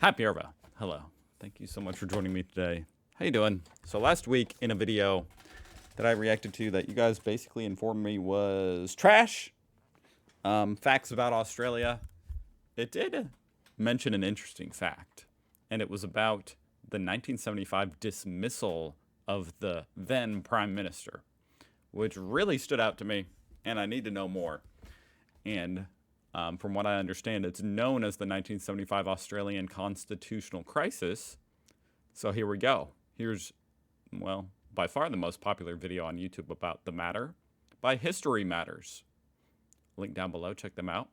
Happy Arva. Hello. Thank you so much for joining me today. How you doing? So last week in a video that I reacted to that you guys basically informed me was trash. Facts about Australia. It did mention an interesting fact, and it was about the 1975 dismissal of the then Prime Minister, which really stood out to me, and I need to know more. And from what I understand, it's known as the 1975 Australian Constitutional Crisis. So here we go. Here's, well, by far the most popular video on YouTube about the matter by History Matters. Link down below. Check them out.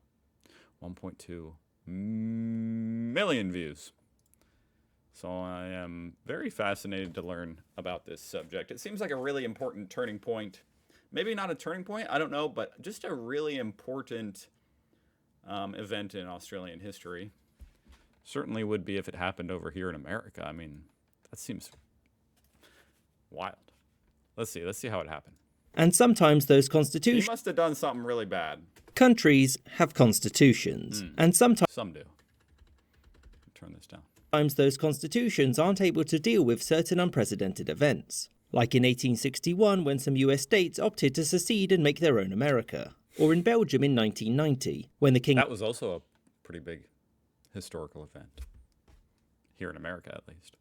1.2 million views. So I am very fascinated to learn about this subject. It seems like a really important turning point. Maybe not a turning point, I don't know, but just a really important event in Australian history. Certainly would be if it happened over here in America. I mean, that seems wild. Let's see how it happened. And sometimes those constitutions... He must have done something really bad. Countries have constitutions, and sometimes... Some do. Turn this down. Sometimes those constitutions aren't able to deal with certain unprecedented events. Like in 1861 when some US states opted to secede and make their own America. Or in Belgium in 1990 when the king... That was also a pretty big historical event. Here in America, at least.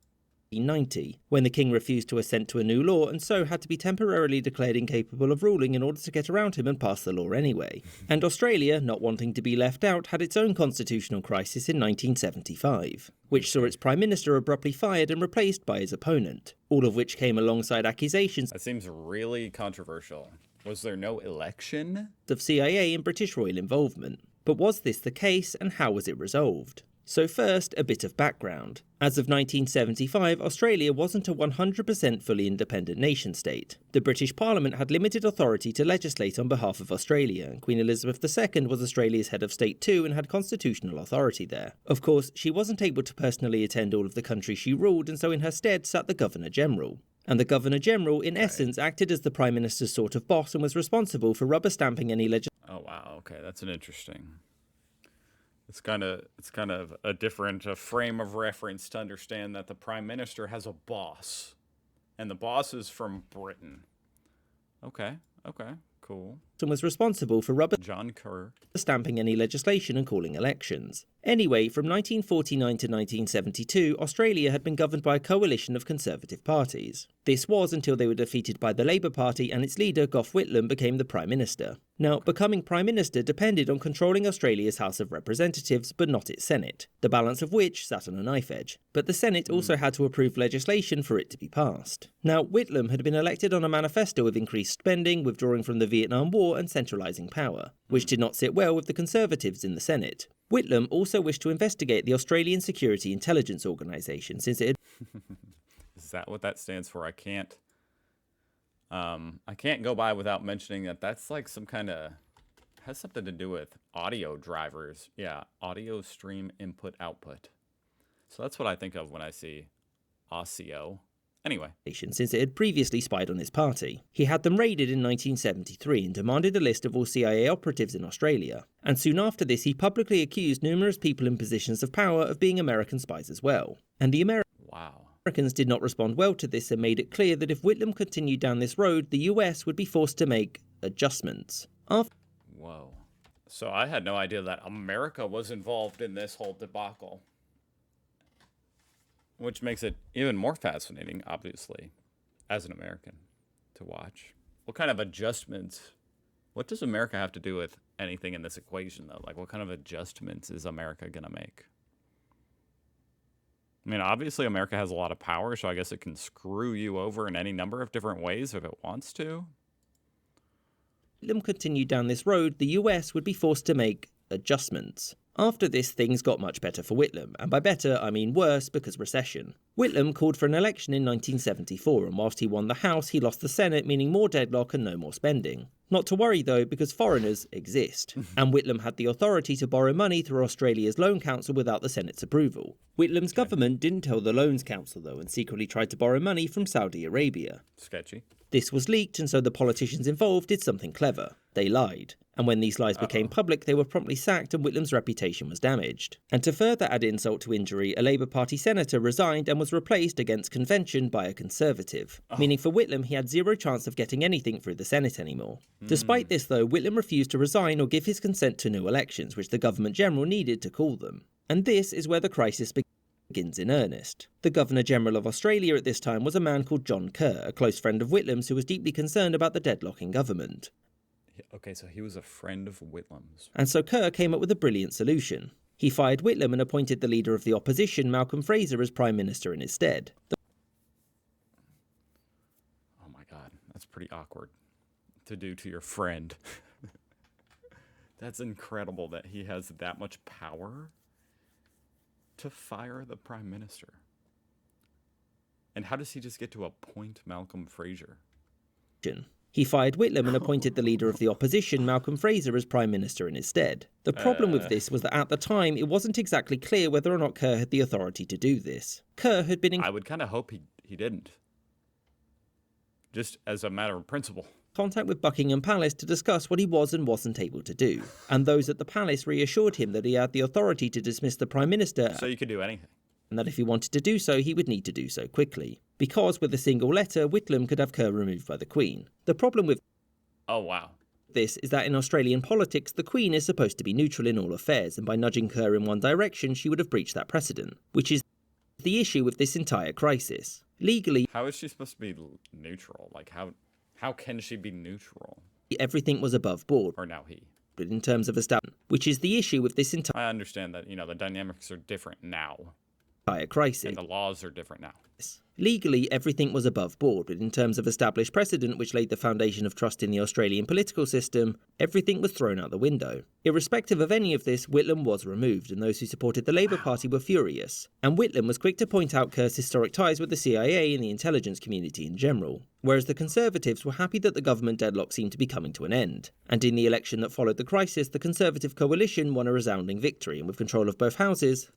1990, when the king refused to assent to a new law and so had to be temporarily declared incapable of ruling in order to get around him and pass the law anyway. And Australia, not wanting to be left out, had its own constitutional crisis in 1975, which saw its prime minister abruptly fired and replaced by his opponent, all of which came alongside accusations that seems really controversial. Was there no election? Of CIA and British royal involvement. But was this the case, and how was it resolved? So first, a bit of background. As of 1975, Australia wasn't a 100% fully independent nation-state. The British Parliament had limited authority to legislate on behalf of Australia, and Queen Elizabeth II was Australia's head of state too and had constitutional authority there. Of course, she wasn't able to personally attend all of the countries she ruled, and so in her stead sat the Governor-General. And the Governor-General, in essence, acted as the Prime Minister's sort of boss and was responsible for rubber-stamping any legislation. Oh wow, okay, that's an interesting... It's kind of a different frame of reference to understand that the Prime Minister has a boss, and the boss is from Britain. Okay, cool. And was responsible for rubber John Kerr stamping any legislation and calling elections. Anyway, from 1949 to 1972, Australia had been governed by a coalition of conservative parties. This was until they were defeated by the Labour Party and its leader, Gough Whitlam, became the Prime Minister. Now, becoming Prime Minister depended on controlling Australia's House of Representatives, but not its Senate, the balance of which sat on a knife edge. But the Senate also had to approve legislation for it to be passed. Now, Whitlam had been elected on a manifesto of increased spending, withdrawing from the Vietnam War and centralising power, which did not sit well with the Conservatives in the Senate. Whitlam also wished to investigate the Australian Security Intelligence Organisation since it had... Is that what that stands for? I can't go by without mentioning that that's like some kind of... has something to do with audio drivers. Yeah, audio stream input output. So that's what I think of when I see ASIO. Anyway. Since it had previously spied on his party. He had them raided in 1973 and demanded a list of all CIA operatives in Australia. And soon after this, he publicly accused numerous people in positions of power of being American spies as well. And the Americans did not respond well to this and made it clear that if Whitlam continued down this road, the US would be forced to make adjustments. Whoa. So I had no idea that America was involved in this whole debacle. Which makes it even more fascinating, obviously, as an American, to watch. What kind of adjustments... What does America have to do with anything in this equation, though? Like, what kind of adjustments is America going to make? I mean, obviously, America has a lot of power, so I guess it can screw you over in any number of different ways if it wants to. If Whitlam continued down this road, the US would be forced to make adjustments. After this, things got much better for Whitlam, and by better, I mean worse, because recession. Whitlam called for an election in 1974, and whilst he won the House, he lost the Senate, meaning more deadlock and no more spending. Not to worry though, because foreigners exist, and Whitlam had the authority to borrow money through Australia's Loan Council without the Senate's approval. Whitlam's government didn't tell the Loans Council though, and secretly tried to borrow money from Saudi Arabia. Sketchy. This was leaked, and so the politicians involved did something clever. They lied. And when these lies became public, they were promptly sacked and Whitlam's reputation was damaged. And to further add insult to injury, a Labour Party senator resigned and was replaced against convention by a Conservative. Meaning for Whitlam, he had zero chance of getting anything through the Senate anymore. Despite this, though, Whitlam refused to resign or give his consent to new elections, which the Governor-General needed to call them. And this is where the crisis begins in earnest. The Governor-General of Australia at this time was a man called John Kerr, a close friend of Whitlam's who was deeply concerned about the deadlock in government. Okay, so he was a friend of Whitlam's. And so Kerr came up with a brilliant solution. He fired Whitlam and appointed the leader of the opposition, Malcolm Fraser, as Prime Minister in his stead. Oh my God, that's pretty awkward to do to your friend. That's incredible that he has that much power to fire the Prime Minister. And how does he just get to appoint Malcolm Fraser? He fired Whitlam and appointed the leader of the opposition, Malcolm Fraser, as Prime Minister in his stead. The problem with this was that at the time, it wasn't exactly clear whether or not Kerr had the authority to do this. Kerr had been in I would kind of hope he didn't. Just as a matter of principle. Contact with Buckingham Palace to discuss what he was and wasn't able to do. And those at the palace reassured him that he had the authority to dismiss the Prime Minister. So you could do anything. And that if he wanted to do so, he would need to do so quickly. Because with a single letter, Whitlam could have Kerr removed by the Queen. The problem with this is that in Australian politics, the Queen is supposed to be neutral in all affairs, and by nudging Kerr in one direction, she would have breached that precedent, which is the issue with this entire crisis. Legally, how is she supposed to be neutral? Like, how can she be neutral? Everything was above board. Or now he. But in terms of establishment, which is the issue with this entire I understand that, the dynamics are different now. Crisis. And the laws are different now. Legally, everything was above board, but in terms of established precedent which laid the foundation of trust in the Australian political system, everything was thrown out the window. Irrespective of any of this, Whitlam was removed, and those who supported the Labour Party were furious. And Whitlam was quick to point out Kerr's historic ties with the CIA and the intelligence community in general. Whereas the Conservatives were happy that the government deadlock seemed to be coming to an end. And in the election that followed the crisis, the Conservative coalition won a resounding victory, and with control of both houses...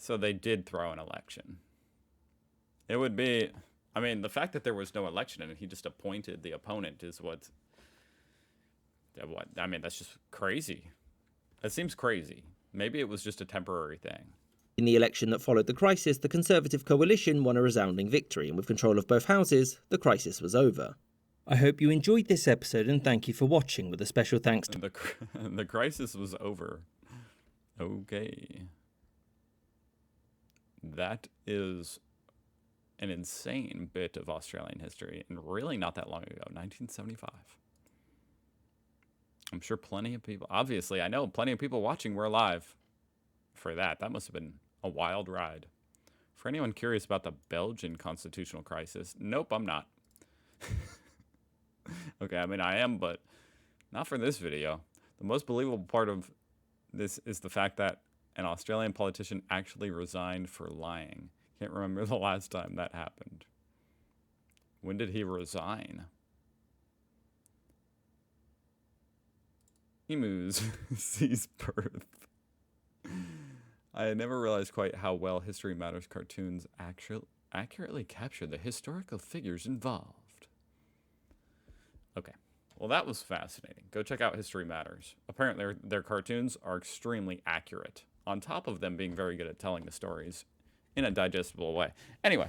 So they did throw an election. It would be... I mean, the fact that there was no election and he just appointed the opponent is what... I mean, that's just crazy. That seems crazy. Maybe it was just a temporary thing. In the election that followed the crisis, the Conservative coalition won a resounding victory, and with control of both houses, the crisis was over. I hope you enjoyed this episode, and thank you for watching, with a special thanks to... The crisis was over. Okay. That is an insane bit of Australian history, and really not that long ago, 1975. I'm sure plenty of people, obviously, I know plenty of people watching were alive for that. That must have been a wild ride. For anyone curious about the Belgian constitutional crisis, nope, I'm not. Okay, I mean, I am, but not for this video. The most believable part of this is the fact that an Australian politician actually resigned for lying. Can't remember the last time that happened. When did he resign? Emus sees birth. I had never realized quite how well History Matters cartoons accurately capture the historical figures involved. Okay. Well, that was fascinating. Go check out History Matters. Apparently, their cartoons are extremely accurate, on top of them being very good at telling the stories in a digestible way. Anyway,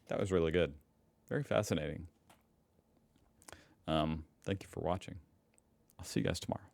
that was really good. Very fascinating. Thank you for watching. I'll see you guys tomorrow.